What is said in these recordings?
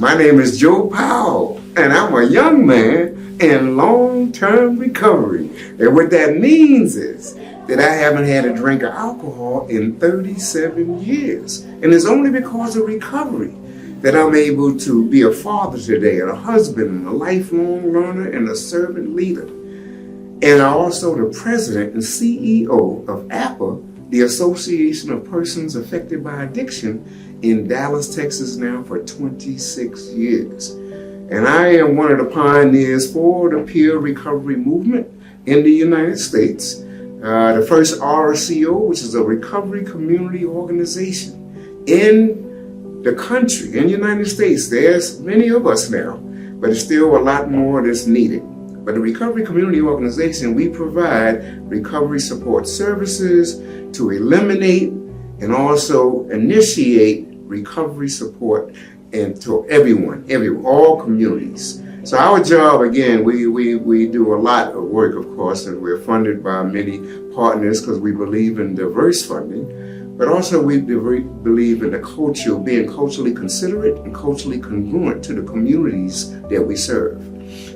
My name is Joe Powell, and I'm a young man in long-term recovery. And what that means is that I haven't had a drink of alcohol in 37 years. And it's only because of recovery that I'm able to be a father today, and a husband, and a lifelong learner, and a servant leader. And I'm also the president and CEO of APA, the Association of Persons Affected by Addiction, in Dallas, Texas now for 26 years. And I am one of the pioneers for the peer recovery movement in the United States. The first RCO, which is a recovery community organization in the country, in the United States. There's many of us now, but there's still a lot more that's needed. But the Recovery Community Organization, we provide recovery support services to eliminate and also initiate recovery support and to everyone, all communities. So our job, again, we do a lot of work, of course, and we're funded by many partners because we believe in diverse funding, but also we believe in the culture, being culturally considerate and culturally congruent to the communities that we serve.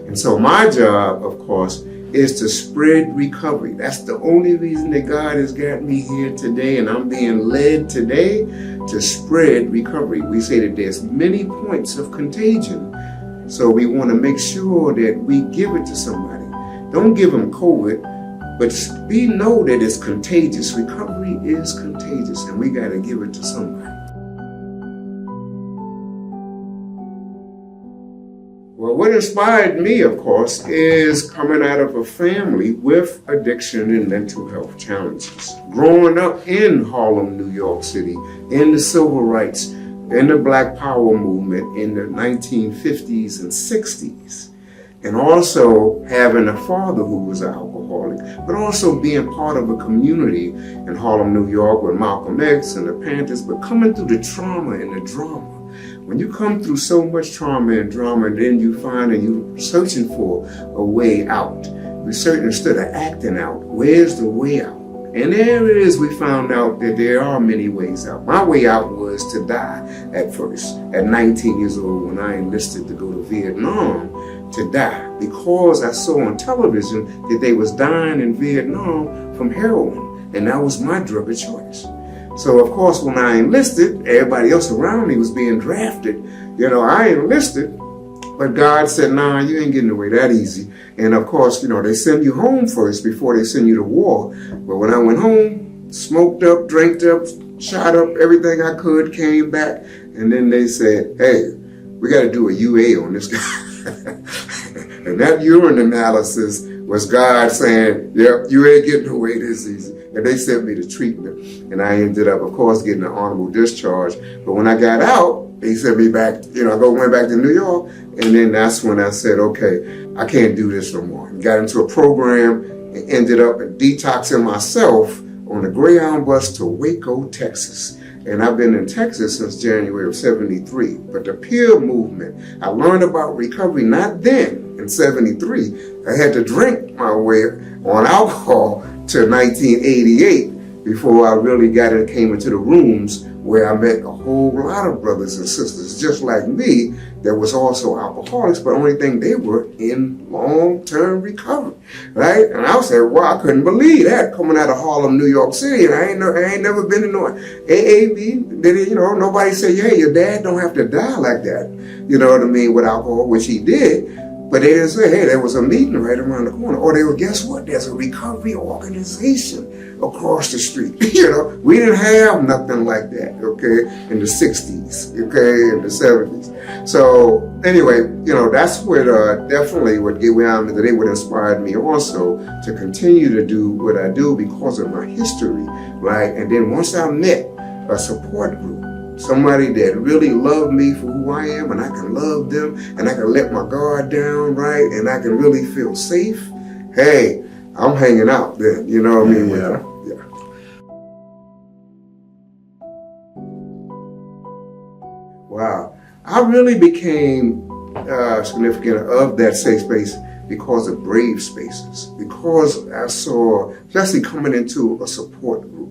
And so my job, of course, is to spread recovery. That's the only reason that God has got me here today, and I'm being led today to spread recovery. We say that there's many points of contagion, so we want to make sure that we give it to somebody. Don't give them COVID, but know that it's contagious. Recovery is contagious, and we got to give it to somebody. Well, what inspired me, of course, is coming out of a family with addiction and mental health challenges. Growing up in Harlem, New York City, in the civil rights, in the Black Power movement in the 1950s and 60s, and also having a father who was an alcoholic, but also being part of a community in Harlem, New York with Malcolm X and the Panthers, but coming through the trauma and the drama. When you come through so much trauma and drama, and then you find and you're searching for a way out. We're certain instead of acting out, where's the way out? And there it is, we found out that there are many ways out. My way out was to die at first, at 19 years old when I enlisted to go to Vietnam, to die, because I saw on television that they was dying in Vietnam from heroin, and that was my drug of choice. So, of course, when I enlisted, everybody else around me was being drafted. I enlisted, but God said, nah, you ain't getting away that easy. And, of course, they send you home first before they send you to war. But when I went home, smoked up, drank up, shot up everything I could, came back, and then they said, hey, we got to do a UA on this guy. And that urine analysis was God saying, yep, you ain't getting away this easy. And they sent me to treatment. And I ended up, of course, getting an honorable discharge. But when I got out, they sent me back, I went back to New York. And then that's when I said, okay, I can't do this no more. Got into a program and ended up detoxing myself on a Greyhound bus to Waco, Texas. And I've been in Texas since January of '73. But the peer movement, I learned about recovery not then, in '73. I had to drink my way on alcohol to 1988 before I really came into the rooms where I met a whole lot of brothers and sisters just like me that was also alcoholics, but the only thing they were in long-term recovery, right? And I was saying, well, I couldn't believe that coming out of Harlem, New York City, and I ain't never been in no AAB. Nobody say, hey, your dad don't have to die like that, with alcohol, which he did. But they didn't say, hey, there was a meeting right around the corner. Or they were, guess what? There's a recovery organization across the street. We didn't have nothing like that, in the 60s, in the 70s. So anyway, that's what definitely what today would inspire me also to continue to do what I do because of my history, right? And then once I met a support group, somebody that really loved me for who I am, and I can love them, and I can let my guard down, right? And I can really feel safe. Hey, I'm hanging out then, with them. Yeah. Wow. I really became significant of that safe space because of Brave Spaces, because I saw, especially coming into a support group,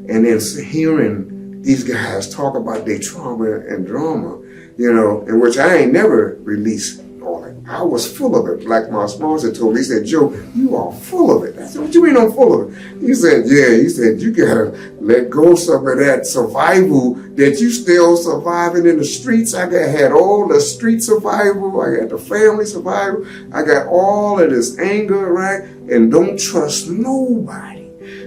and then hearing these guys talk about their trauma and drama, in which I ain't never released all that. I was full of it. Like my sponsor told me, he said, Joe, you are full of it. I said, what you mean I'm full of it? He said, yeah, you gotta let go some of that survival that you still surviving in the streets. I had all the street survival, I got the family survival, I got all of this anger, right? And don't trust nobody.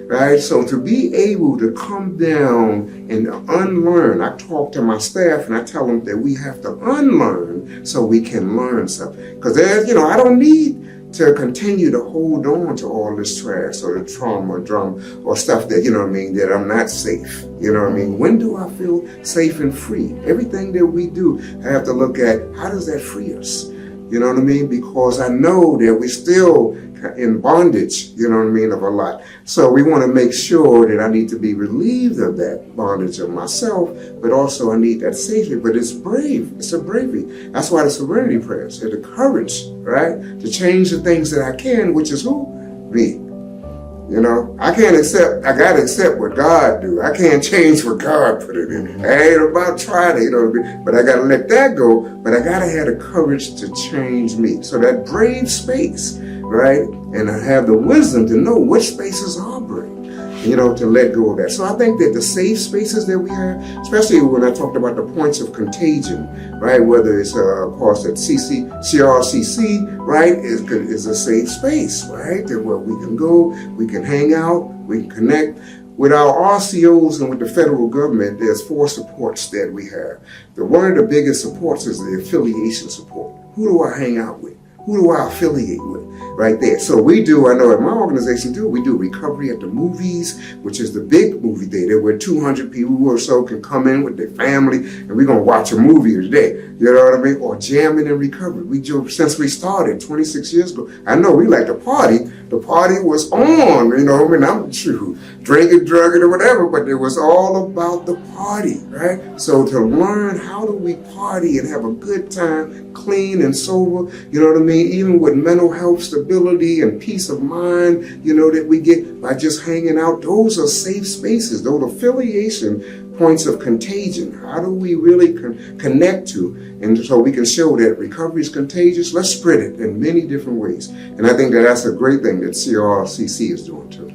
Right? So to be able to come down and unlearn, I talk to my staff and I tell them that we have to unlearn so we can learn something. Because I don't need to continue to hold on to all this trash or the trauma, drama, or stuff that, that I'm not safe. When do I feel safe and free? Everything that we do, I have to look at how does that free us? Because I know that we're still in bondage, of a lot. So we want to make sure that I need to be relieved of that bondage of myself, but also I need that safety. But it's brave. It's a bravery. That's why the serenity prayers, they're the courage, right? To change the things that I can, which is who? Me. I gotta accept what God do. I can't change what God put it in. I ain't about trying to, but I gotta let that go. But I gotta have the courage to change me. So that brave space, right? And I have the wisdom to know which spaces are brave, to let go of that. So I think that the safe spaces that we have, especially when I talked about the points of contagion, right? Whether it's, of course, at CRCC, right, is a safe space, right? Where we can go, we can hang out, we can connect. With our RCOs and with the federal government, there's 4 supports that we have. One of the biggest supports is the affiliation support. Who do I hang out with? Who do I affiliate with? Right there. So we do, I know at my organization too, we do recovery at the movies, which is the big movie theater where 200 people or so can come in with their family and we're going to watch a movie today. You know what I mean? Or jamming and recovery. We do, since we started 26 years ago. I know we like to party. The party was on, I'm true, drinking, drugging, or whatever, but it was all about the party, right? So to learn how do we party and have a good time, clean and sober, even with mental health stability and peace of mind, that we get by just hanging out, those are safe spaces, those affiliation points of contagion. How do we really connect to? And so we can show that recovery is contagious. Let's spread it in many different ways. And I think that that's a great thing that CRCC is doing too.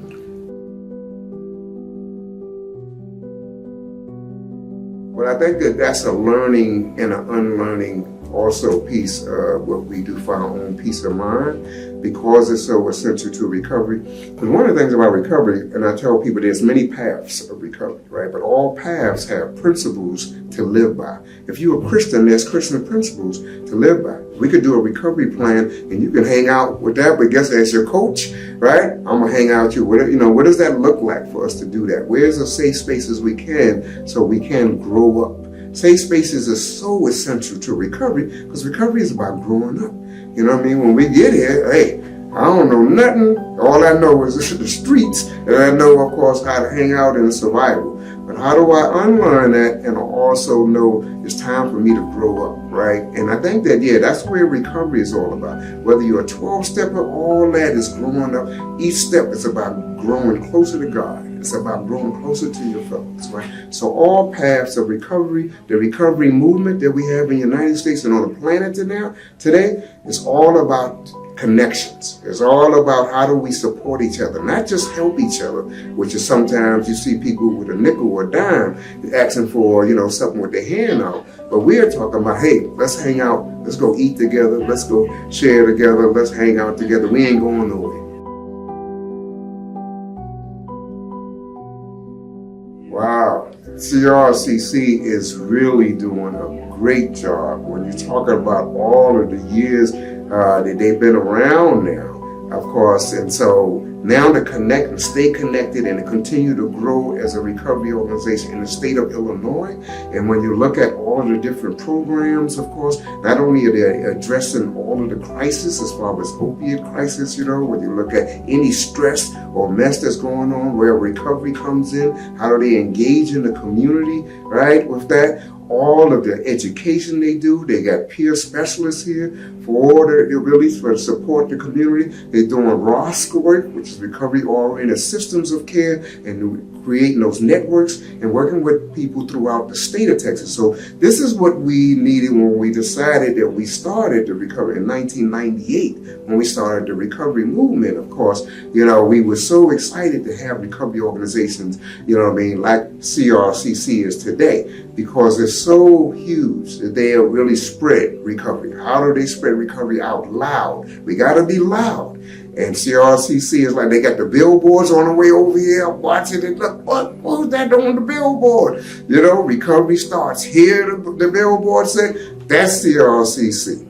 Well, I think that that's a learning and an unlearning also piece of what we do for our own peace of mind, because it's so essential to recovery. And one of the things about recovery, and I tell people there's many paths of recovery, right? But all paths have principles to live by. If you're a Christian, there's Christian principles to live by. We could do a recovery plan and you can hang out with that, but guess as your coach, right? I'm gonna hang out with you. What does that look like for us to do that? Where's the safe spaces we can so we can grow up? Safe spaces are so essential to recovery because recovery is about growing up. When we get here, hey, I don't know nothing. All I know is the streets, and I know, of course, how to hang out in survival. But how do I unlearn that and also know it's time for me to grow up, right? And I think that, that's where recovery is all about. Whether you're a 12-stepper, all that is growing up. Each step is about growing closer to God. It's about growing closer to your fellows, right? So all paths of recovery, the recovery movement that we have in the United States and on the planet today is all about connections. It's all about how do we support each other, not just help each other, which is sometimes you see people with a nickel or a dime asking for, something with their hand out. But we're talking about, hey, let's hang out. Let's go eat together. Let's go share together. Let's hang out together. We ain't going nowhere. Wow. CRCC is really doing a great job when you're talking about all of the years that they've been around now, of course. And so now to connect and stay connected and to continue to grow as a recovery organization in the state of Illinois. And when you look at all of the different programs, of course, not only are they addressing all of the crisis as far as opiate crisis, when you look at any stress or mess that's going on, where recovery comes in, how do they engage in the community, right, with that? all of the education they do. They got peer specialists here for all the abilities for support the community. They're doing ROSC work, which is recovery oriented systems of care, and creating those networks and working with people throughout the state of Texas. So this is what we needed when we decided that we started the recovery in 1998, when we started the recovery movement. Of course, we were so excited to have recovery organizations, like CRCC is today, because it's so huge that they really spread recovery. How do they spread recovery out loud? We got to be loud. And CRCC is like, they got the billboards on the way over here. I'm watching it. Look, who's that on the billboard? Recovery starts here. The billboard said, that's CRCC.